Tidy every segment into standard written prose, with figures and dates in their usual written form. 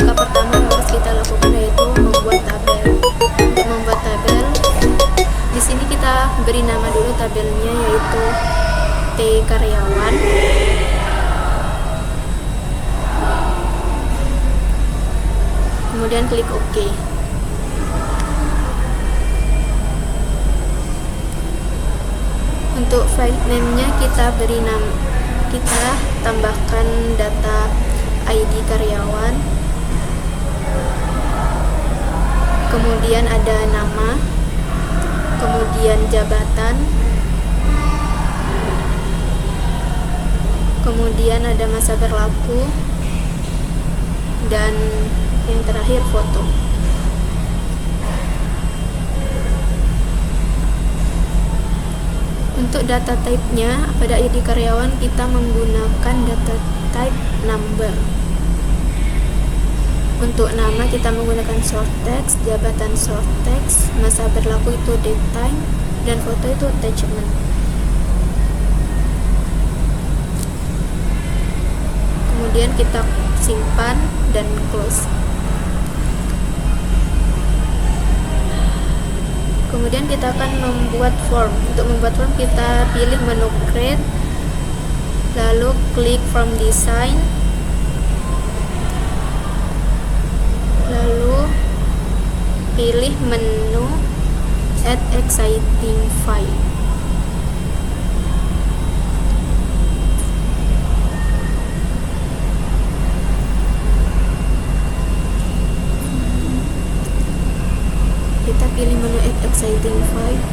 Langkah pertama yang harus kita lakukan yaitu membuat tabel. Untuk membuat tabel, di sini kita beri nama dulu tabelnya yaitu T karyawan. Kemudian klik OK. Untuk file name-nya kita beri nama, kita tambahkan data ID karyawan. Kemudian ada nama, kemudian jabatan, kemudian ada masa berlaku, dan yang terakhir foto. Untuk data type-nya pada ID karyawan kita menggunakan data type number. Untuk nama kita menggunakan short text, jabatan short text, masa berlaku itu date time, dan foto itu attachment. Kemudian kita simpan dan close. Kemudian kita akan membuat form. Untuk membuat form kita pilih menu create, lalu klik form design, lalu pilih menu add existing file. Kita pilih menu add existing file.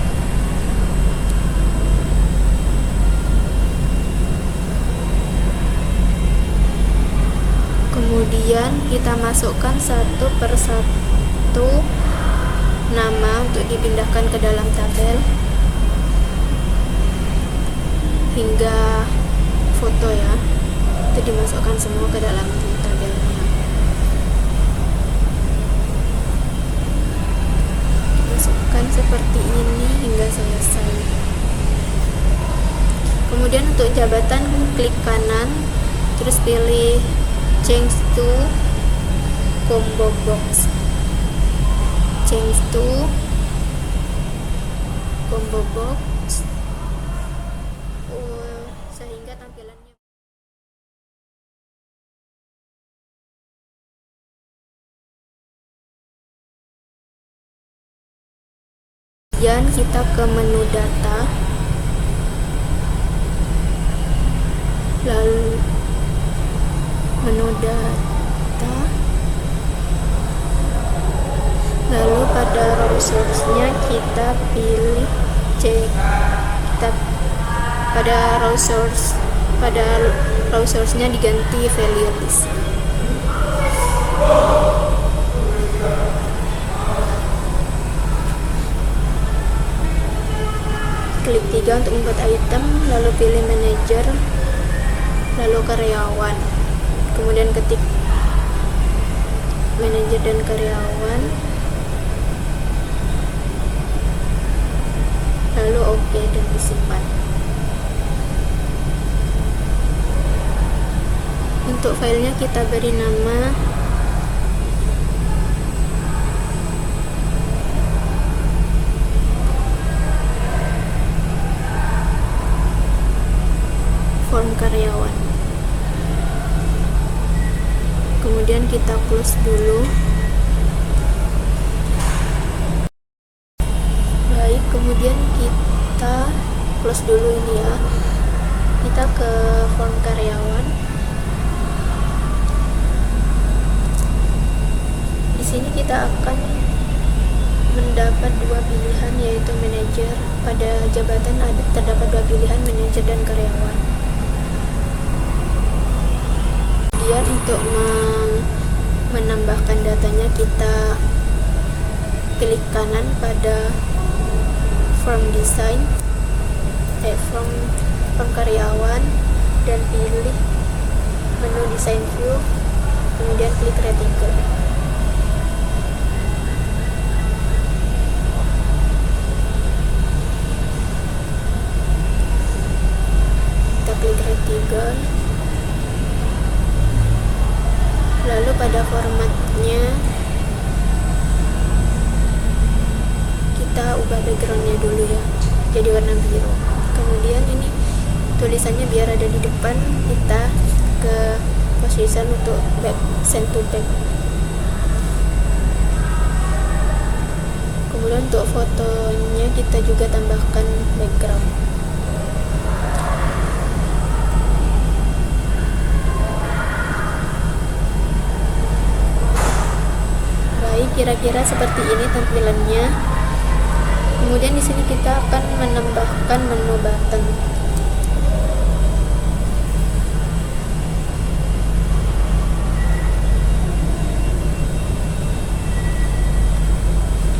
Kemudian kita masukkan satu persatu nama untuk dipindahkan ke dalam tabel hingga foto ya, itu dimasukkan semua ke dalam tabelnya. Masukkan seperti ini hingga selesai. Kemudian untuk jabatan klik kanan, terus pilih change to combo box, change to combo box, sehingga tampilannya. Kemudian kita ke menu data, lalu menu data, lalu pada row source-nya kita pilih kita pada row source-nya diganti value list. Klik 3 untuk membuat item, lalu pilih manager, lalu karyawan. Kemudian ketik manajer dan karyawan, lalu OK dan disimpan. Untuk filenya kita beri nama form karyawan. Kemudian kita close dulu. Baik, kemudian kita close dulu ini ya. Kita ke form karyawan. Di sini kita akan mendapat dua pilihan yaitu manajer. Pada jabatan terdapat dua pilihan, manajer dan karyawan. Kemudian untuk menambahkan datanya kita klik kanan pada form design, form karyawan, dan pilih menu design view, kemudian klik reticle. Kita klik reticle, lalu pada formatnya kita ubah backgroundnya dulu ya, jadi warna biru. Kemudian ini tulisannya biar ada di depan, kita ke position untuk send to back. Kemudian untuk fotonya kita juga tambahkan background. Baik, kira-kira seperti ini tampilannya. Kemudian di sini kita akan menambahkan menu button.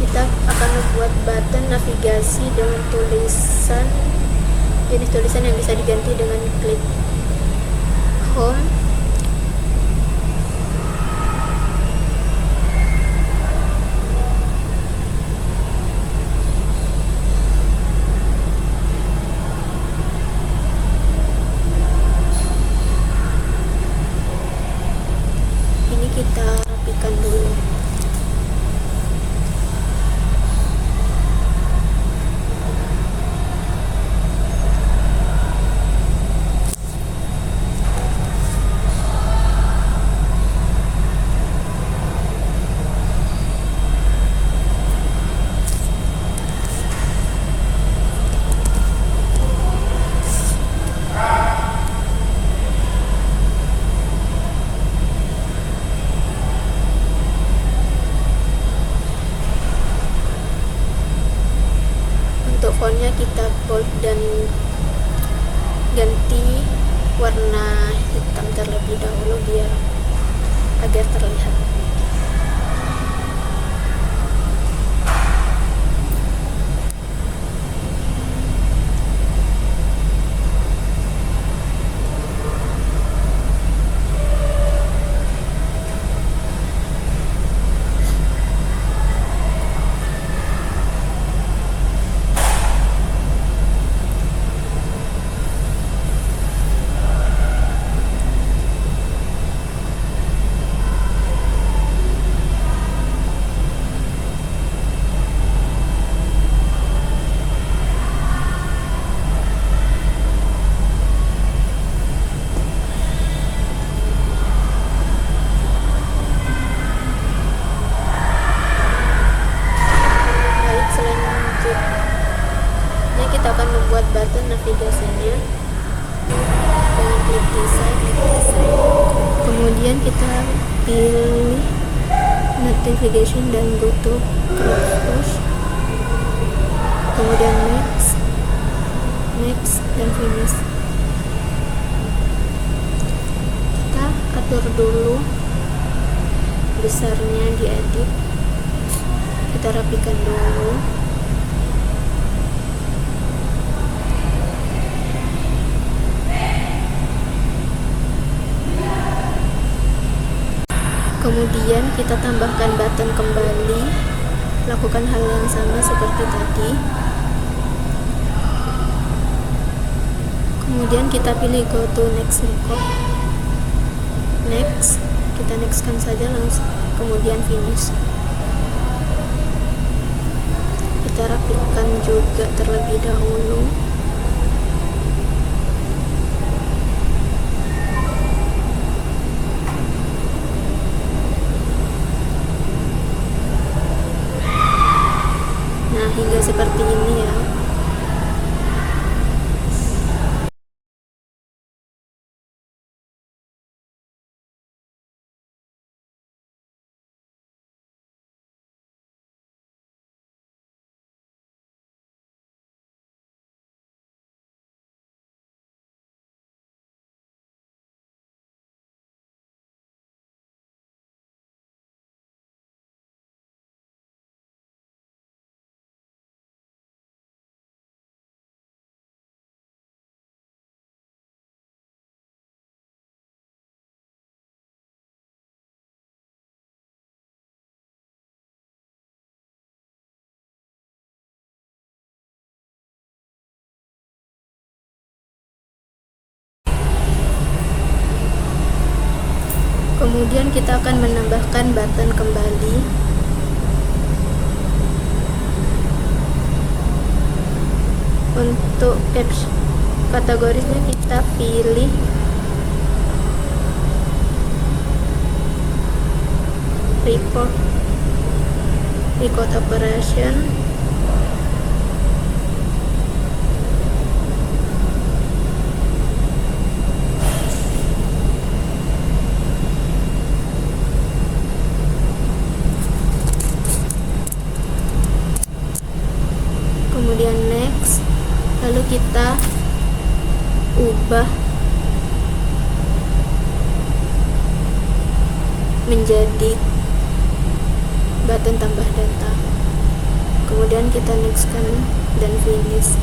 Kita akan membuat button navigasi dengan tulisan, jenis tulisan yang bisa diganti dengan klik home. Ini kita rapikan dulu. Untuk fontnya kita bold dan ganti warna hitam terlebih dahulu biar agar terlihat. Kita akan membuat button navigasinya dengan klik design. Kemudian kita pilih navigation dan go to cross push. Kemudian next dan finish. Kita atur dulu besarnya, diedit, kita rapikan dulu. Kemudian kita tambahkan button kembali, lakukan hal yang sama seperti tadi. Kemudian kita pilih go to next record. Next, kita nextkan saja langsung, kemudian finish. Kita rapikan juga terlebih dahulu. Nah, hingga seperti ini ya. Kemudian kita akan menambahkan button kembali. Untuk kategorisnya kita pilih record operation. Kemudian next, lalu kita ubah menjadi button tambah data. Kemudian kita nextkan dan finish.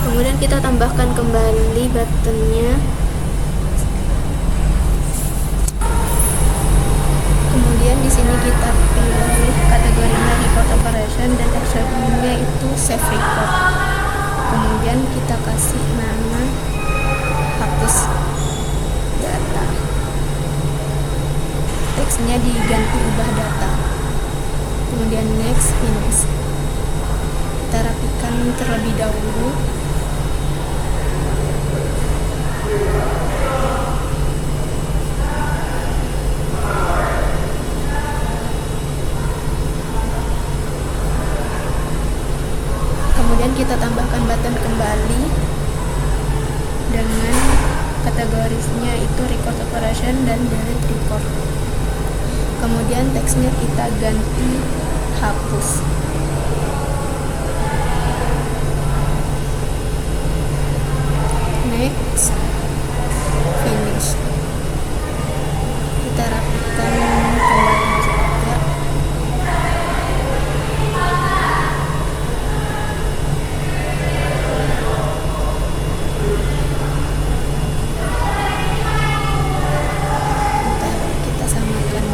Kemudian kita tambahkan kembali buttonnya. Kemudian di sini kita pilih kategorinya record operation dan actionnya itu save record. Kemudian kita kasih nama hapus data. Teksnya diganti ubah data. Kemudian next, finish. Kita rapikan terlebih dahulu. Kemudian kita tambahkan button kembali dengan kategorisnya itu record operation dan delete record. Kemudian teksnya kita ganti hapus. Next, finish. Kita rapikan kembali juga. Kita samakan.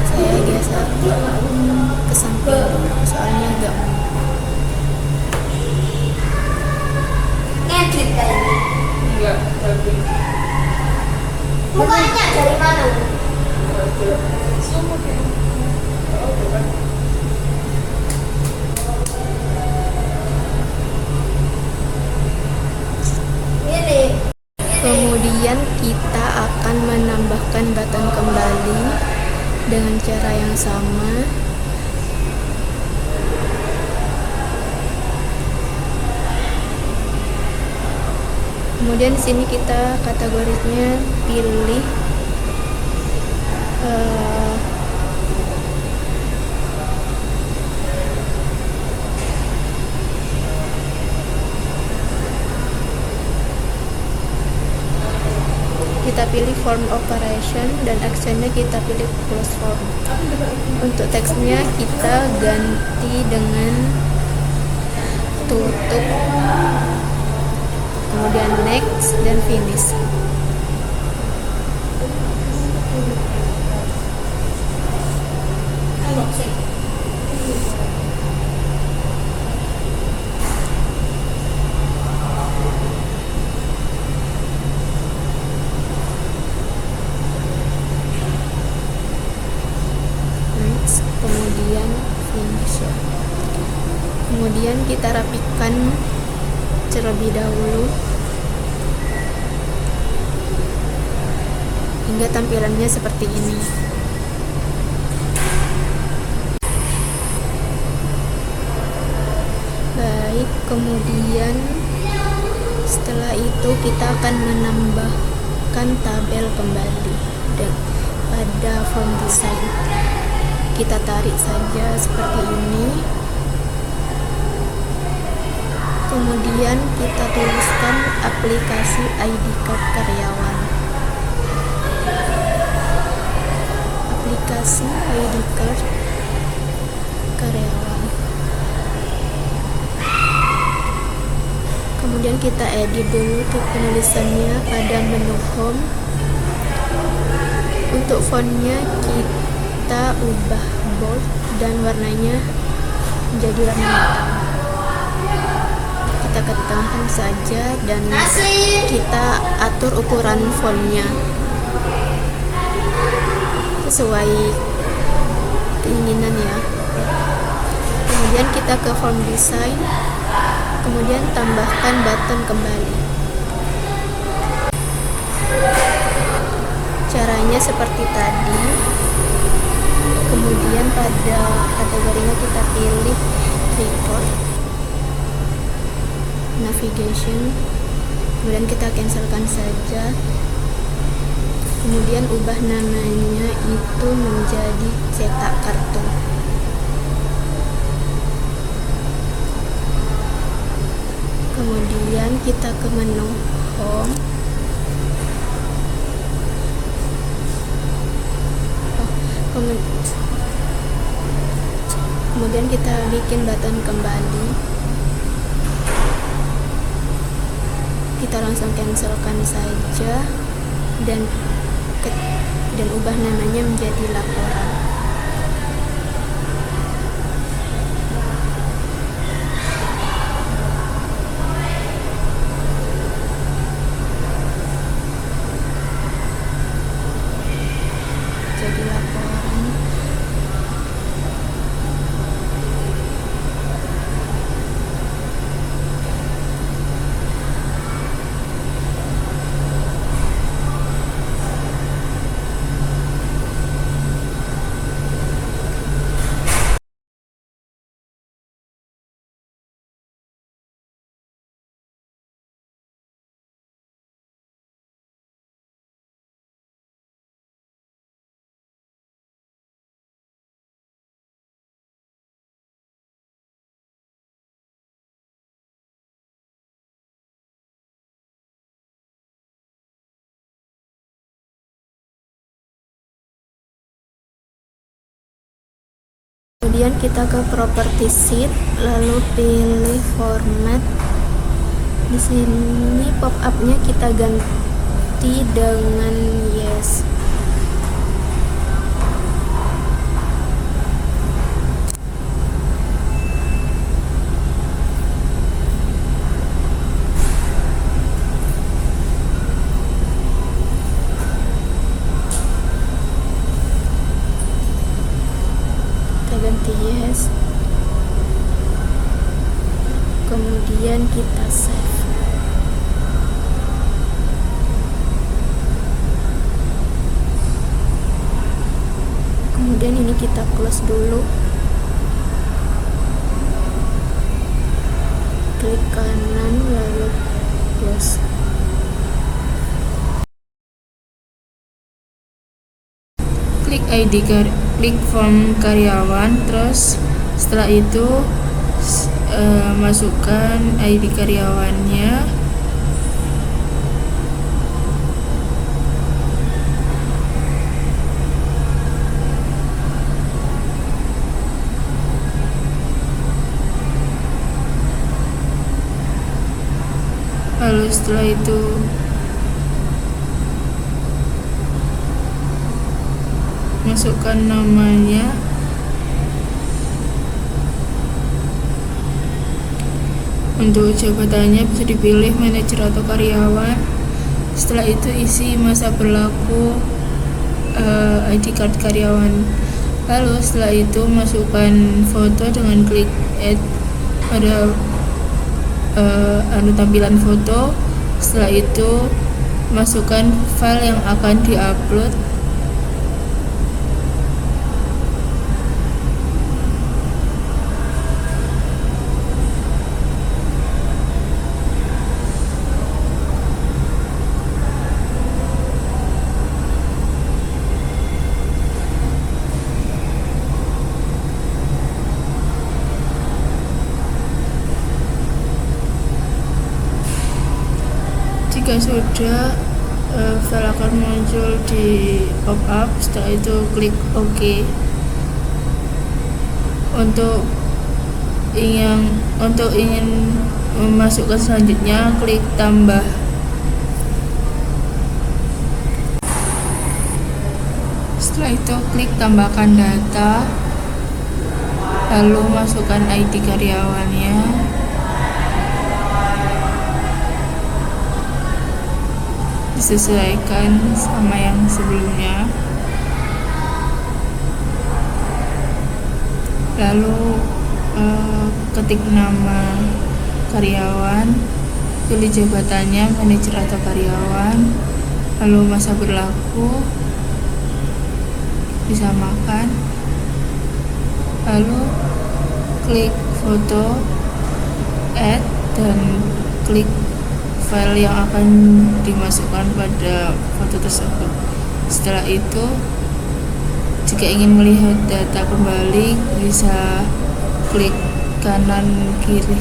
Saya geser ke samping soalnya agak Ngedit kayaknya. Enggak, tapi mukanya dari mana? Ini. Kemudian kita akan menambahkan button kembali dengan cara yang sama. Kemudian di sini kita kategorinya pilih kita pilih form operation dan actionnya kita pilih close form. Untuk teksnya kita ganti dengan tutup, kemudian next dan finish. Kemudian finish ya. Kemudian kita rapikan terlebih dahulu hingga tampilannya seperti ini. Baik, kemudian setelah itu kita akan menambahkan tabel kembali pada form design. Kita tarik saja seperti ini. Kemudian kita tuliskan aplikasi ID card karyawan. Aplikasi ID card karyawan. Kemudian kita edit dulu tuh penulisannya pada menu home. Untuk fontnya kita ubah bold dan warnanya menjadi warna hitam. Kita ketentukan saja dan kita atur ukuran fontnya sesuai keinginan ya. Kemudian kita ke font design, kemudian tambahkan button kembali. Caranya seperti tadi. Kemudian pada kategorinya kita pilih report, navigation, kemudian kita cancelkan saja. Kemudian ubah namanya itu menjadi cetak kartu. Kemudian kita ke menu home. Kemudian kita bikin button kembali. Kita langsung cancelkan saja dan ubah namanya menjadi laporan. Jadi laporan. Kemudian kita ke property sheet, lalu pilih format. Di sini pop up-nya kita ganti dengan yes. Ganti yes, kemudian kita save. Kemudian ini kita close dulu, klik kanan lalu close. Klik form karyawan, terus setelah itu masukkan ID karyawannya. Lalu setelah itu masukkan namanya. Untuk jabatannya bisa dipilih manajer atau karyawan. Setelah itu isi masa berlaku ID card karyawan. Lalu setelah itu masukkan foto dengan klik add pada tampilan foto. Setelah itu masukkan file yang akan diupload. Jika sudah, file akan muncul di pop-up. Setelah itu klik OK. Untuk ingin memasukkan selanjutnya, klik tambah. Setelah itu klik tambahkan data, lalu masukkan ID karyawannya, disesuaikan sama yang sebelumnya, lalu ketik nama karyawan, pilih jabatannya manajer atau karyawan, lalu masa berlaku disamakan, lalu klik foto, add, dan klik file yang akan dimasukkan pada foto tersebut. Setelah itu, jika ingin melihat data kembali, bisa klik kanan kiri.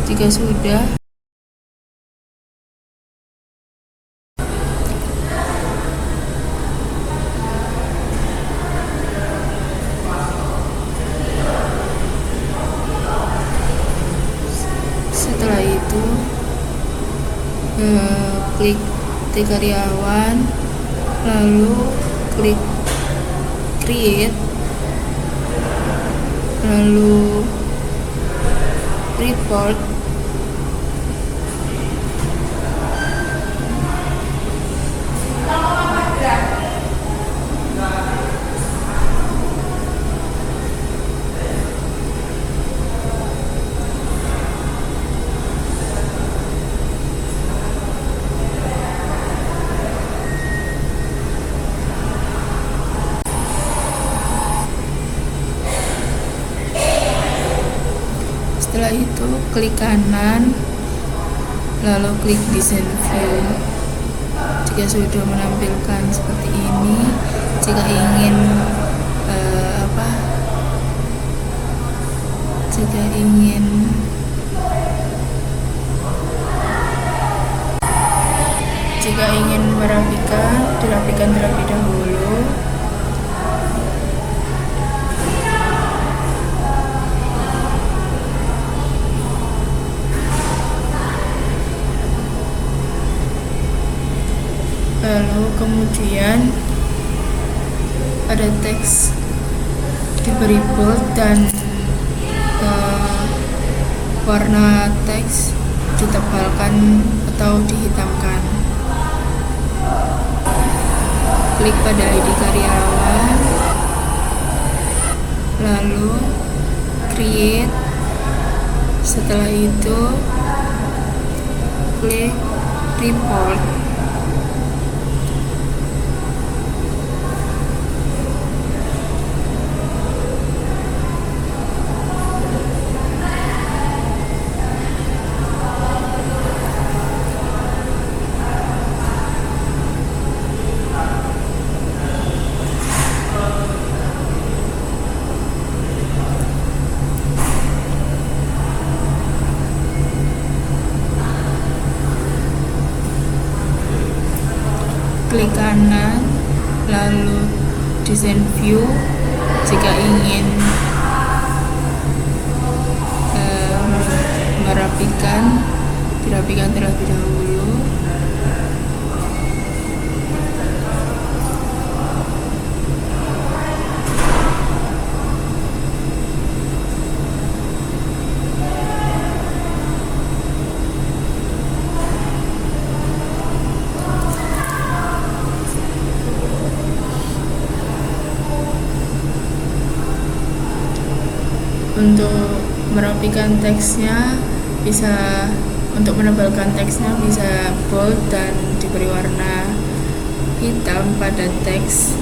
Jika sudah, setelah itu klik T karyawan, lalu klik create, lalu report, setelah itu klik kanan, lalu klik design view. Jika sudah menampilkan seperti ini, jika ingin jika ingin dirapikan terlebih dahulu. Lalu kemudian pada teks diberi bold dan warna teks ditebalkan atau dihitamkan. Klik pada ID karyawan, lalu create. Setelah itu klik report. Klik kanan, lalu design view. Jika ingin dirapikan terlebih dahulu. Untuk merapikan teksnya untuk menebalkan teksnya bisa bold dan diberi warna hitam pada teks.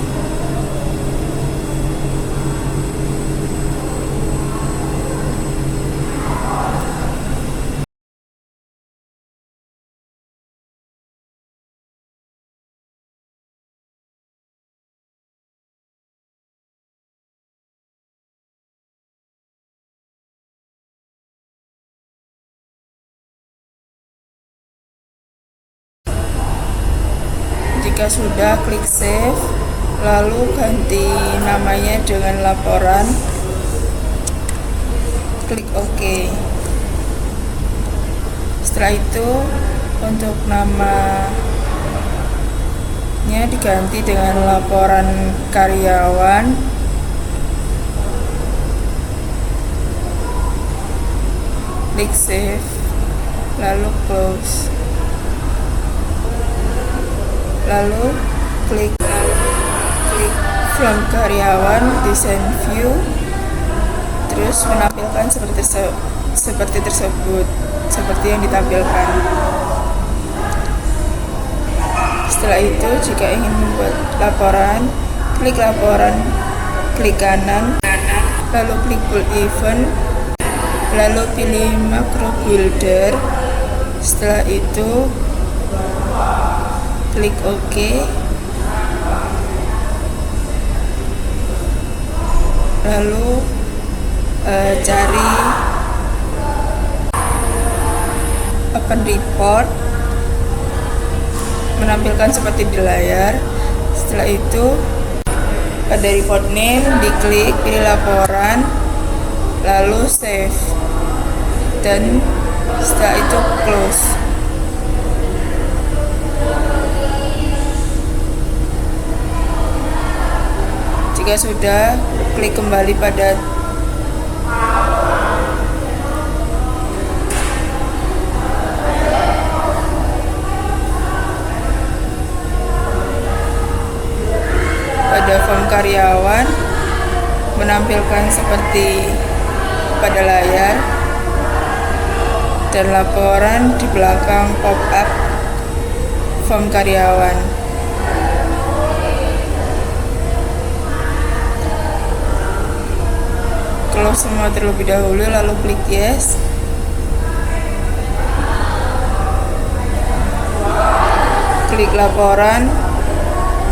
Jika sudah, klik save, lalu ganti namanya dengan laporan, klik OK. Setelah itu untuk namanya diganti dengan laporan karyawan, klik save, lalu close, lalu klik from karyawan, design view, terus menampilkan seperti tersebut, seperti yang ditampilkan. Setelah itu, jika ingin membuat laporan, klik kanan, lalu klik build event, lalu pilih macro builder. Setelah itu klik OK, lalu cari open report, menampilkan seperti di layar. Setelah itu pada report name diklik, pilih laporan, lalu save, dan setelah itu close. Jika sudah, klik kembali pada form karyawan, menampilkan seperti pada layar, dan laporan di belakang pop-up form karyawan. Close semua terlebih dahulu, lalu klik yes. Klik laporan,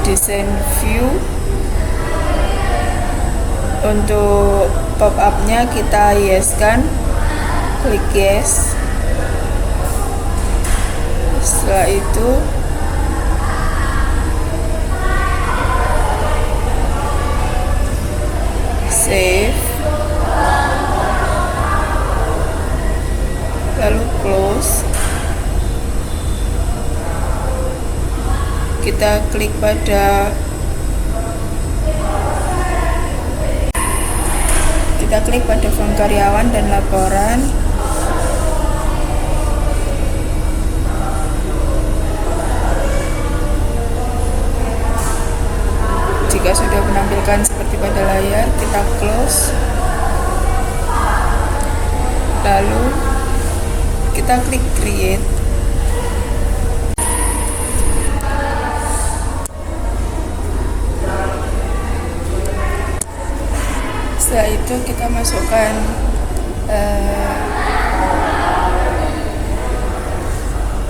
design view. Untuk pop-up-nya kita yes kan, klik yes. Setelah itu save, lalu close. Kita klik pada form karyawan dan laporan. Jika sudah menampilkan seperti pada layar, kita close, lalu kita klik create. Setelah itu kita masukkan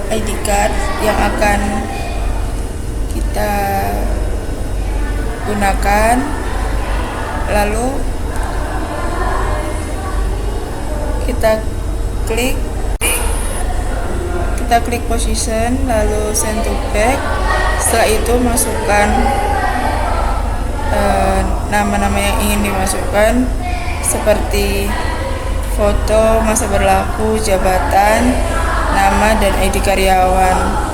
ID card yang akan kita gunakan, lalu kita klik position, lalu send to back. Setelah itu masukkan nama-nama yang ingin dimasukkan, seperti foto, masa berlaku, jabatan, nama, dan ID karyawan.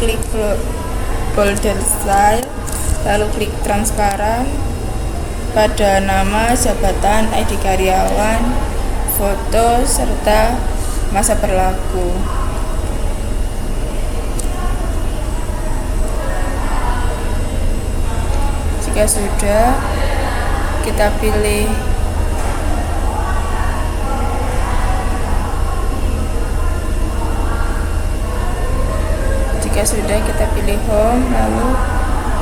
klik folder style, lalu klik transparan pada nama, jabatan, ID karyawan, foto, serta masa berlaku. Jika sudah, kita pilih home, lalu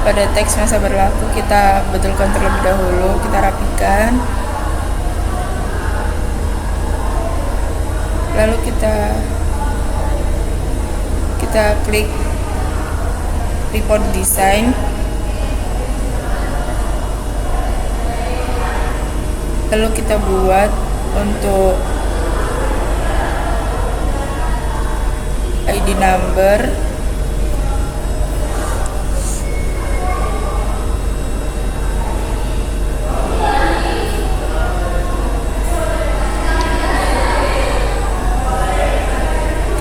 pada teks masa berlaku kita betulkan terlebih dahulu, kita rapikan, lalu kita klik report design, lalu kita buat untuk ID number,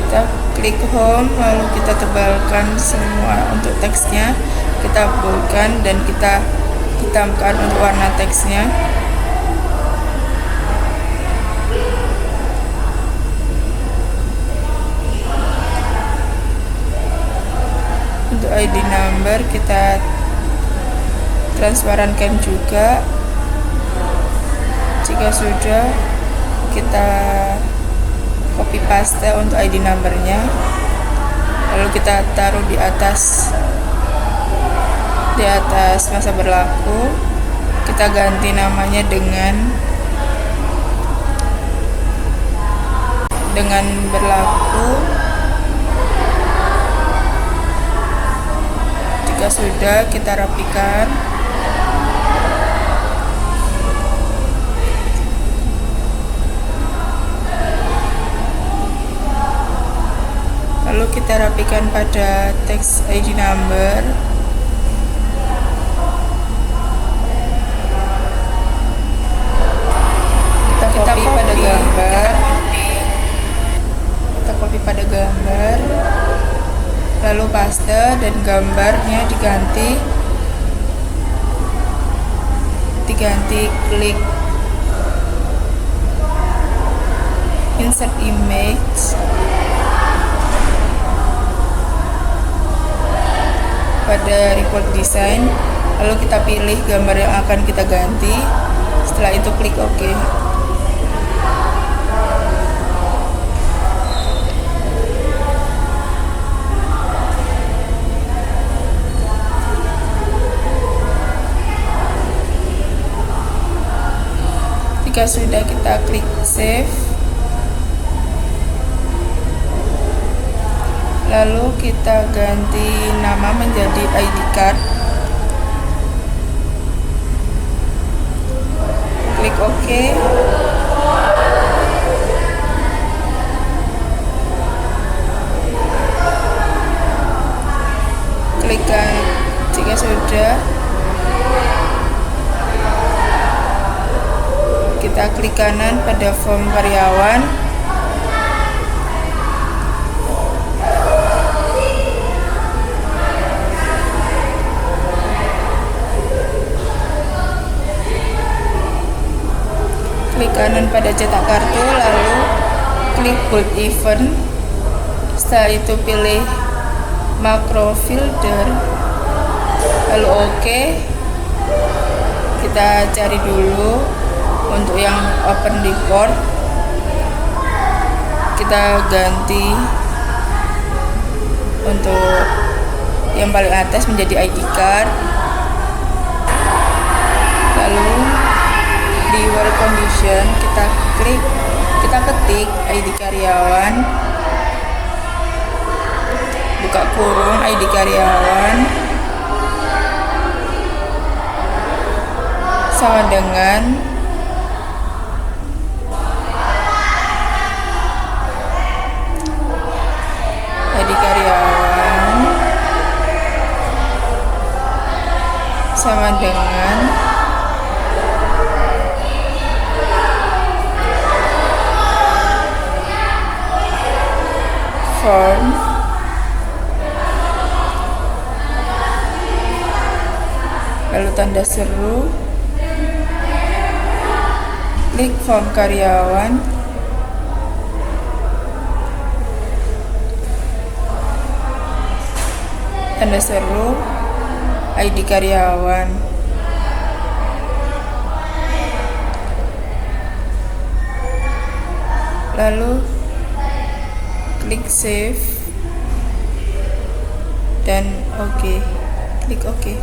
kita klik home, lalu kita tebalkan semua untuk teksnya, kita boldkan dan kita hitamkan untuk warna teksnya. Untuk ID number kita transparankan juga. Jika sudah, kita copy paste untuk ID numbernya, lalu kita taruh di atas masa berlaku. Kita ganti namanya dengan berlaku. Jika sudah, kita rapikan. Lalu kita rapikan pada teks ID number. Kita copy pada gambar. Kita copy pada gambar. Lalu paste dan gambarnya diganti klik insert image pada report design, lalu kita pilih gambar yang akan kita ganti. Setelah itu klik OK. Jika sudah, kita klik save, lalu kita ganti nama menjadi ID card, klik OK. Klikkan jika sudah, kita klik kanan pada form karyawan, klik kanan pada cetak kartu, lalu klik bold event. Setelah itu pilih macro filter, lalu OK. Kita cari dulu untuk yang open report, kita ganti untuk yang paling atas menjadi ID card. Lalu di work condition kita ketik ID karyawan, buka kurung ID karyawan sama dengan ID karyawan sama dengan form lalu tanda seru, klik form karyawan, tanda seru, ID karyawan, lalu klik save dan oke, klik oke.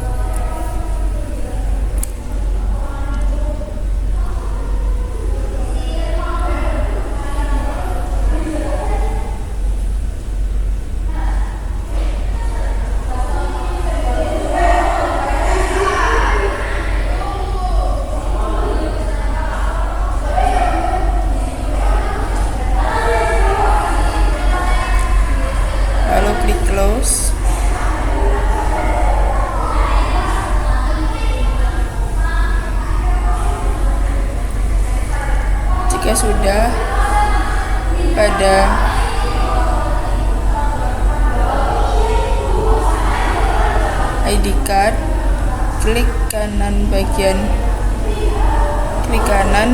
Lalu klik close. Jika sudah, pada ID card, klik kanan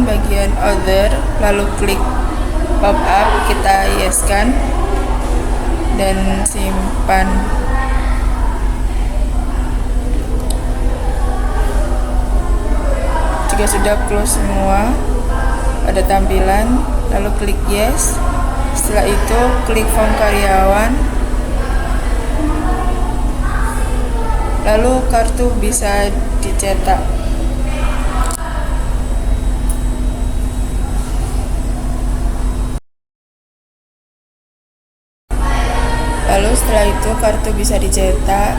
bagian other, lalu klik pop up, kita yes kan dan simpan. Jika sudah close semua pada tampilan, lalu klik yes. Setelah itu klik form karyawan, lalu kartu bisa dicetak. Lalu setelah itu kartu bisa dicetak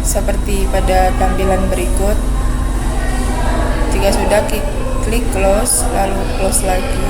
seperti pada tampilan berikut. Jika sudah, klik close, lalu close lagi.